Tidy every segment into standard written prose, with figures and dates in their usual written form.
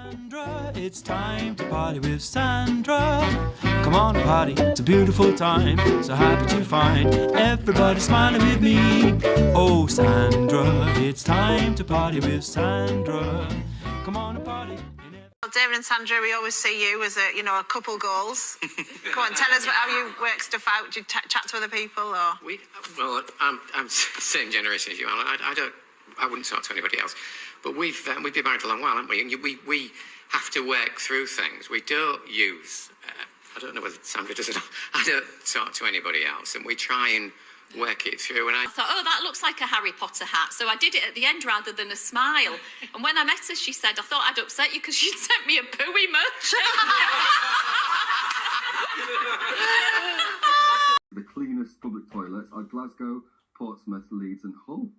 Sandra, it's time to party with Sandra. Come on, party, it's a beautiful time. So happy to find everybody smiling with me. Oh, Sandra, it's time to party with Sandra. Come on and party. Well, David and Sandra, we always see you as a couple goals. Go on, tell us how you work stuff out. Do you chat to other people, or? I'm same generation as you, Alan. I wouldn't talk to anybody else. But we've been married a long while, haven't we? And we have to work through things. We don't use. I don't know whether Sandra does it. I don't talk to anybody else, and we try and work it through. And I thought, oh, that looks like a Harry Potter hat. So I did it at the end rather than a smile. And when I met her, she said, I thought I'd upset you because she'd sent me a pooey merchant. The cleanest public toilets are Glasgow, Portsmouth, Leeds and Hull.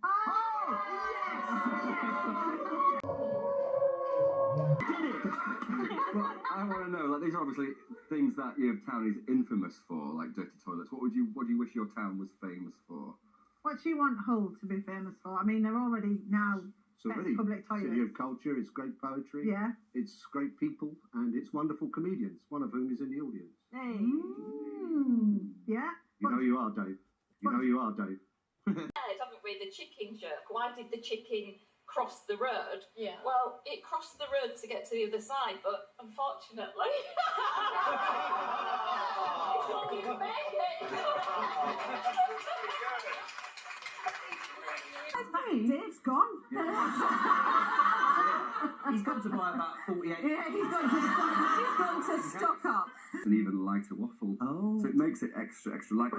Well, I want to know, these are obviously things that your town is infamous for, like dirty toilets. What do you wish your town was famous for? What do you want Hull to be famous for? I mean, they're already now best public toilets. City of culture, it's great poetry. Yeah. It's great people, and it's wonderful comedians, one of whom is in the audience. Hey. Yeah. You know you are, Dave. You know you are, Dave. Haven't we? The chicken jerk. Why did the chicken cross the road? Yeah. Well, it crossed the road to get to the other side, but unfortunately, it didn't make it. Dave's gone. He's got to buy about 48. Yeah, he's gone to stock up. An even lighter waffle. Oh. So it makes it extra light.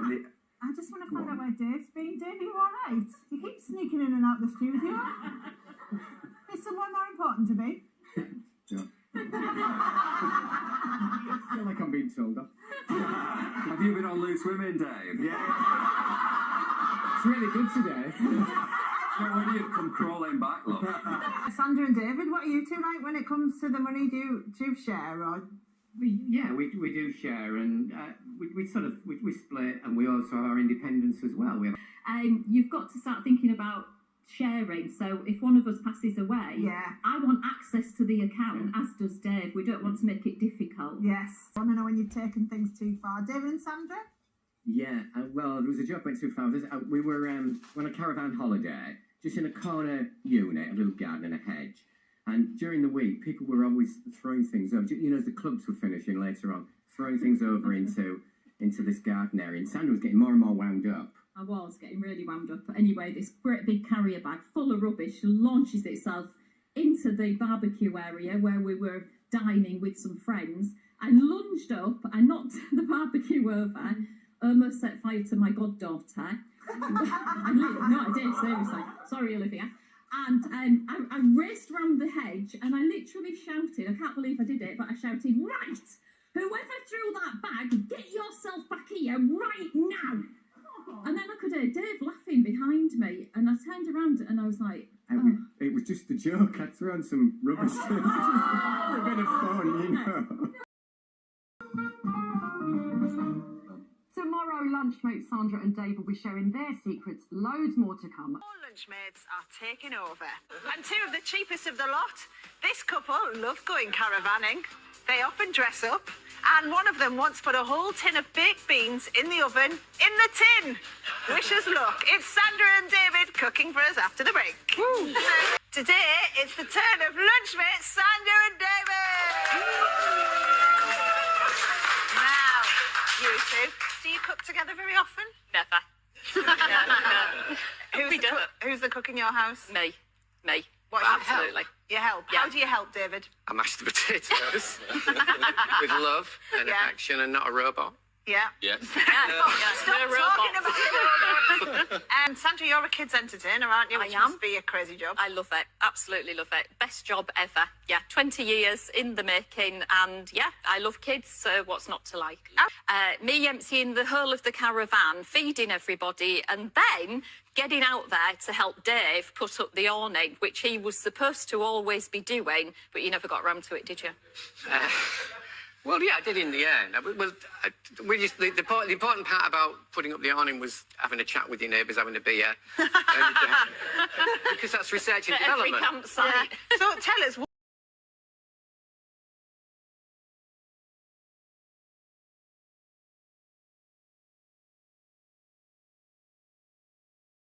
I just want to find out where Dave's been. Dave, you alright? You keep sneaking in and out the studio. Is someone more important to me? Yeah. I feel like I'm being told off. Have you been on Loose Women, Dave? Yeah. It's really good today. When do you come crawling back, love? Sandra and David, what are you two like when it comes to the money? Do you share or? We do share, and we split, and we also are independents as well. You've got to start thinking about sharing. So if one of us passes away, I want access to the account, as does Dave. We don't want to make it difficult. Yes. I want to know when you've taken things too far. David and Sandra? Yeah, well, there was a joke went too far. We were on a caravan holiday, just in a corner unit, a little garden and a hedge. And during the week, people were always throwing things over. You know, as the clubs were finishing later on, throwing things over into this garden area. And Sandra was getting more and more wound up. I was getting really wound up. But anyway, this great big carrier bag full of rubbish launches itself into the barbecue area where we were dining with some friends. I lunged up, I knocked the barbecue over, almost set fire to my goddaughter. No, I did, seriously. Sorry, Olivia. And I raced round the hedge and I literally shouted, I can't believe I did it, but I shouted, right, whoever threw that bag, get yourself back here right now. And then I could hear Dave laughing behind me, and I turned around and I was like, oh. It was just a joke. I'd thrown some rubbish for a bit of fun, you know. Tomorrow, Lunchmates Sandra and Dave will be sharing their secrets. Loads more to come. All Lunchmates are taking over. And two of the cheapest of the lot. This couple love going caravanning. They often dress up. And one of them once put a whole tin of baked beans in the oven, in the tin. Wish us luck. It's Sandra and David cooking for us after the break. Woo. Today, it's the turn of Lunchmates Sandra and David. Now, you two, do you cook together very often? Never. Who's the cook in your house? Me. What, absolutely. You help? Yeah. How do you help, David? I mash the potatoes with love and affection, and not a robot. Yeah. Yes. Stop talking about it. And Sandra, you're a kids' entertainer, aren't you? Which must be a crazy job. I love it. Absolutely love it. Best job ever. Yeah, 20 years in the making, and yeah, I love kids, so what's not to like? Me emptying the whole of the caravan, feeding everybody, and then getting out there to help Dave put up the awning, which he was supposed to always be doing, but you never got around to it, did you? Well, yeah, I did in the end. The important part about putting up the awning was having a chat with your neighbours, having a beer. Because that's research and development. Every campsite. Yeah. So tell us,